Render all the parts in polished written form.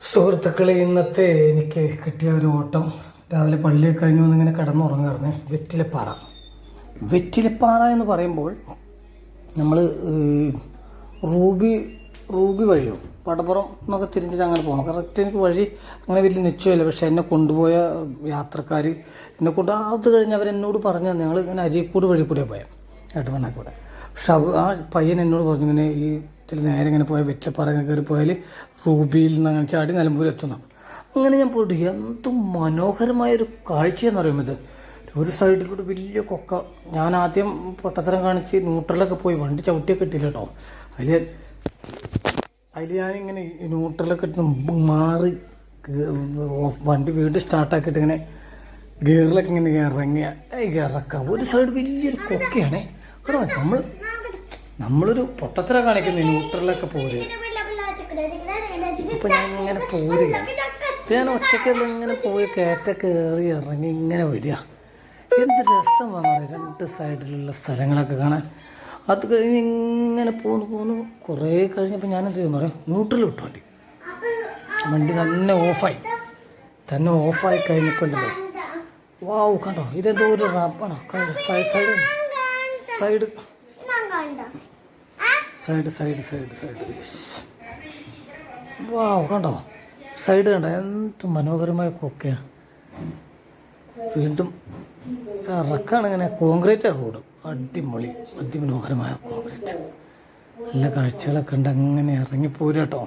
സുഹൃത്തുക്കളെ, ഇന്നത്തെ എനിക്ക് കിട്ടിയ ഒരു ഓട്ടം രാവിലെ പള്ളിയിൽ കഴിഞ്ഞു വന്നിങ്ങനെ കിടന്നുറങ്ങാറുണ്ട്. വെറ്റിലപ്പാറ എന്ന് പറയുമ്പോൾ നമ്മൾ റൂബി വഴിയോ പടപ്പുറം എന്നൊക്കെ തിരിഞ്ഞിട്ട് അങ്ങനെ പോകണം. കറക്റ്റ് എനിക്ക് വഴി അങ്ങനെ വലിയ നിശ്ചയമില്ല. പക്ഷെ എന്നെ കൊണ്ടുപോയ യാത്രക്കാർ എന്നെ കൊണ്ട് അത് കഴിഞ്ഞ് അവരെന്നോട് പറഞ്ഞു ഞങ്ങൾ ഇങ്ങനെ അരീക്കോട് വഴി കൂടിയാണ് പോയത്, എട്ടുമണ്ണാക്കൂടെ. പക്ഷെ ആ പയ്യൻ എന്നോട് പറഞ്ഞു ഇങ്ങനെ ഈ ഇതിൽ നേരെ ഇങ്ങനെ പോയാൽ വെറ്റിലപ്പാറ ഇങ്ങനെ കയറി പോയാൽ റൂബിയിൽ നിന്ന് അങ്ങനെ ചാടി നിലമ്പൂർ എത്തുന്നു. അങ്ങനെ ഞാൻ പോയിട്ട് എന്ത് മനോഹരമായൊരു കാഴ്ചയെന്ന് പറയുന്നത്. ഒരു സൈഡിലൂടെ വലിയ കൊക്ക. ഞാൻ ആദ്യം പൊട്ടത്തരം കാണിച്ച് ന്യൂട്രലൊക്കെ പോയി വണ്ടി ചവിട്ടിയൊക്കെ ഇട്ടില്ല കേട്ടോ. അതിൽ ഞാനിങ്ങനെ ന്യൂട്രലൊക്കെ ഇട്ട് മാറി വണ്ടി വീണ്ടും സ്റ്റാർട്ടാക്കിയിട്ട് ഇങ്ങനെ ഗിയറിലൊക്കെ ഇങ്ങനെ ഇറക്കാം. ഒരു സൈഡ് വലിയൊരു കൊക്കയാണേ. നമ്മളൊരു പൊട്ടത്തരം കാണിക്കുന്ന ന്യൂട്രലൊക്കെ പോരുക. അപ്പം ഞാൻ ഇങ്ങനെ പോരുകയാണ്. അപ്പം ഞാൻ ഒറ്റയ്ക്കല്ല ഇങ്ങനെ പോയി കയറ്റൊക്കെ കയറി ഇറങ്ങി ഇങ്ങനെ വരിക. എന്ത് രസമാണ് പറയുക, രണ്ട് സൈഡിലുള്ള സ്ഥലങ്ങളൊക്കെ കാണാൻ. അത് കഴിഞ്ഞ് ഇങ്ങനെ പോന്നു കുറേ കഴിഞ്ഞപ്പോൾ ഞാനെന്ത് ചെയ്യുന്നു പറയാം, ന്യൂട്രൽ വിട്ടു വണ്ടി തന്നെ ഓഫായി കഴിഞ്ഞപ്പോണ്ടല്ലോ. വാവ്, കണ്ടോ ഇതെന്തോ ഒരു റബ്ബാണോ സൈഡ് വാവ്, കണ്ടോ സൈഡ് കണ്ടോ, എന്ത് മനോഹരമായ കൊക്കയാണ്. വീണ്ടും ഇറക്കാണ് ഇങ്ങനെ കോൺക്രീറ്റ് റോഡ്, അടിപൊളി അതിമനോഹരമായ കോൺക്രീറ്റ്. നല്ല കാഴ്ചകളൊക്കെ ഉണ്ട്. അങ്ങനെ ഇറങ്ങിപ്പോരും കേട്ടോ.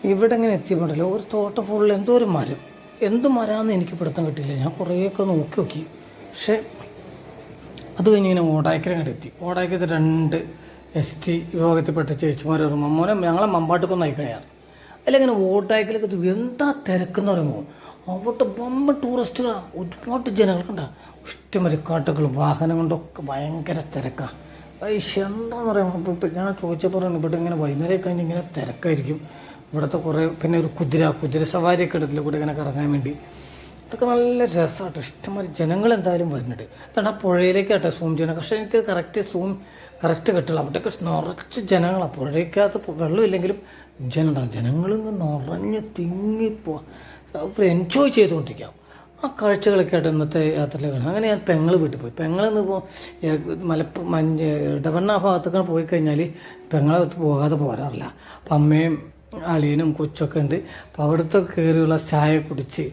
ഇവിടെ ഇങ്ങനെ എത്തിയപ്പോണ്ടല്ലോ ഒരു തോട്ടം ഫുള്ള് എന്തോ ഒരു മരം, എന്ത് മരമാണെന്ന് എനിക്ക് പിടുത്തം കിട്ടിയില്ല. ഞാൻ കുറേയൊക്കെ നോക്കി. പക്ഷേ അത് കഴിഞ്ഞ് ഇങ്ങനെ ഓടായ്ക്കൽ എത്തി. ഓടായ്ക്കത്ത് 2 ST വിഭാഗത്തിൽപ്പെട്ട ചേച്ചിമാരും മോനെ ഞങ്ങളെ മമ്പാട്ടൊക്കെ അയക്കണയാണ്. അതിലിങ്ങനെ ഓടായ്ക്കലൊക്കെ എന്താ തിരക്കെന്ന് പറയുമ്പോൾ അവിടെ ബമ്പ ടൂറിസ്റ്റുകളാണ്, ഒരുപാട് ജനങ്ങൾക്കുണ്ടാകും. ഇഷ്ടംമാതിരി കാട്ടുകളും വാഹനം കൊണ്ടൊക്കെ ഭയങ്കര തിരക്കാണ്. എന്താണെന്ന് പറയുമ്പോൾ ഇപ്പം ഞാൻ ചോദിച്ചപ്പോൾ ഇവിടെ ഇങ്ങനെ വൈകുന്നേരം കഴിഞ്ഞ് ഇങ്ങനെ തിരക്കായിരിക്കും. ഇവിടുത്തെ കുറേ പിന്നെ ഒരു കുതിര സവാരിയൊക്കെ എടുത്തില്ല കൂടെ ഇങ്ങനെ കറങ്ങാൻ വേണ്ടി. ഇതൊക്കെ നല്ല രസമാട്ടോ. ഇഷ്ടംമാതിരി ജനങ്ങൾ എന്തായാലും വരുന്നുണ്ട്. അതാണ് ആ പുഴയിലേക്കാട്ടെ സൂം ചെയ്യണം. പക്ഷേ എനിക്ക് കറക്റ്റ് കിട്ടില്ല. അവിടെയൊക്കെ നിറച്ച് ജനങ്ങളാണ്. പുഴയ്ക്കകത്ത് വെള്ളമില്ലെങ്കിലും ജനങ്ങളിങ്ങ് നിറഞ്ഞ് തിങ്ങിപ്പോൾ എൻജോയ് ചെയ്തുകൊണ്ടിരിക്കാം. ആ കാഴ്ചകളൊക്കെ ആയിട്ട് ഇന്നത്തെ യാത്രയിൽ കാണാം. അങ്ങനെ ഞാൻ പെങ്ങൾ വീട്ടിൽ പോയി. പെങ്ങളിൽ നിന്ന് ഇപ്പോൾ ഇടവണ്ണ ആ ഭാഗത്തൊക്കെ പോയി കഴിഞ്ഞാൽ പെങ്ങളകത്ത് പോകാതെ പോരാറില്ല. അപ്പം അമ്മയും അളിയനും കൊച്ചൊക്കെ ഉണ്ട്. അപ്പോൾ അവിടുത്തെ കയറിയുള്ള ചായ കുടിച്ച്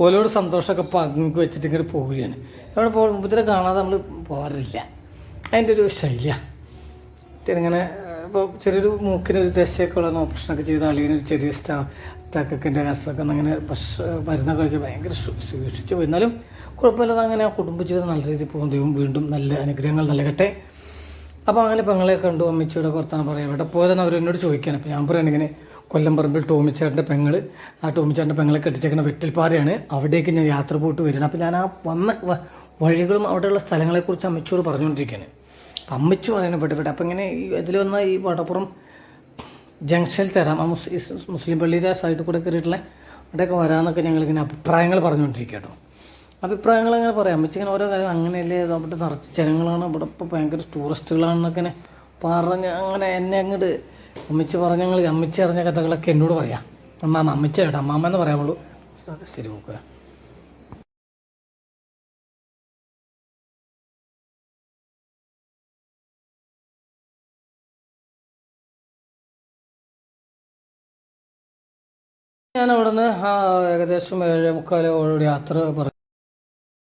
ഓരോട് സന്തോഷമൊക്കെ പങ്ക് വെച്ചിട്ട് ഇങ്ങനെ പോവുകയാണ്. അവിടെ പോകുമ്പോൾ ഇതിനെ കാണാതെ നമ്മൾ പോകാറില്ല. അതിൻ്റെ ഒരു ശൈലിയാണ്. ഇങ്ങനെ അപ്പോൾ ചെറിയൊരു മൂക്കിനൊരു ദശയൊക്കെ ഉള്ള ഓപ്പറേഷനൊക്കെ ചെയ്ത അളിയനൊരു ചെറിയ സ്റ്റാക്കൊക്കെ കഷ്ടമൊക്കെ അങ്ങനെ മരുന്നൊക്കെ കഴിച്ച് ഭയങ്കര സൂക്ഷിച്ചു പോയി. എന്നാലും കുഴപ്പമില്ലാതെ അങ്ങനെ ആ കുടുംബജീവിതം നല്ല രീതിയിൽ പോകും. ദൈവം വീണ്ടും നല്ല അനുഗ്രഹങ്ങൾ നൽകട്ടെ. അപ്പോൾ അങ്ങനെ പെങ്ങളെ കണ്ടു, അമ്മച്ചിയുടെ പുറത്താണ് പറയുക എവിടെ പോയതെന്ന് അവരെന്നോട് ചോദിക്കുകയാണ്. അപ്പോൾ ഞാൻ പറയുകയാണ് ഇങ്ങനെ കൊല്ലംപറമ്പിൽ ടോമിച്ചേട്ടൻ്റെ പെങ്ങൾ, ആ ടോമിച്ചേട്ടൻ്റെ പെങ്ങളെ കെട്ടിച്ചേക്കുന്ന വെട്ടിൽപ്പാറയാണ്, അവിടേക്ക് ഞാൻ യാത്ര പോയിട്ട് വരികയാണ്. അപ്പോൾ ഞാൻ ആ വന്ന വഴികളും അവിടെയുള്ള സ്ഥലങ്ങളെക്കുറിച്ച് അമ്മച്ചിയോട് പറഞ്ഞുകൊണ്ടിരിക്കുകയാണ്. അമ്മച്ചി പറയുന്നത് പെട്ടിട്ട് അപ്പോൾ ഇങ്ങനെ ഇതിൽ വന്ന ഈ വടപ്പുറം ജംഗ്ഷനിൽ തരാം ആ മുസ്ലിം പള്ളിയുടെ സൈഡിൽ കൂടെ കയറിയിട്ടുള്ള അവിടെയൊക്കെ വരാമെന്നൊക്കെ ഞങ്ങളിങ്ങനെ അഭിപ്രായങ്ങൾ പറഞ്ഞുകൊണ്ടിരിക്കുക കേട്ടോ. അഭിപ്രായങ്ങൾ അങ്ങനെ പറയാം. അമ്മച്ചി ഇങ്ങനെ ഓരോ കാര്യങ്ങൾ അങ്ങനെയല്ലേ അവിടെ നിറച്ച് ജനങ്ങളാണ്, ഇവിടെ ഇപ്പോൾ ഭയങ്കര ടൂറിസ്റ്റുകളാണെന്നൊക്കെ ഇങ്ങനെ പറഞ്ഞ് അങ്ങനെ എന്നെ അങ്ങോട്ട് അമ്മച്ചി പറഞ്ഞങ്ങൾ അമ്മച്ചി അറിഞ്ഞ കഥകളൊക്കെ എന്നോട് പറയാം. അമ്മച്ചി കേട്ടോ, അമ്മാമ്മ എന്ന് പറയാമുള്ളൂ. ശരി നോക്കുക. ഞാൻ അവിടെ നിന്ന് ഏകദേശം 7:45 യാത്ര പറഞ്ഞു.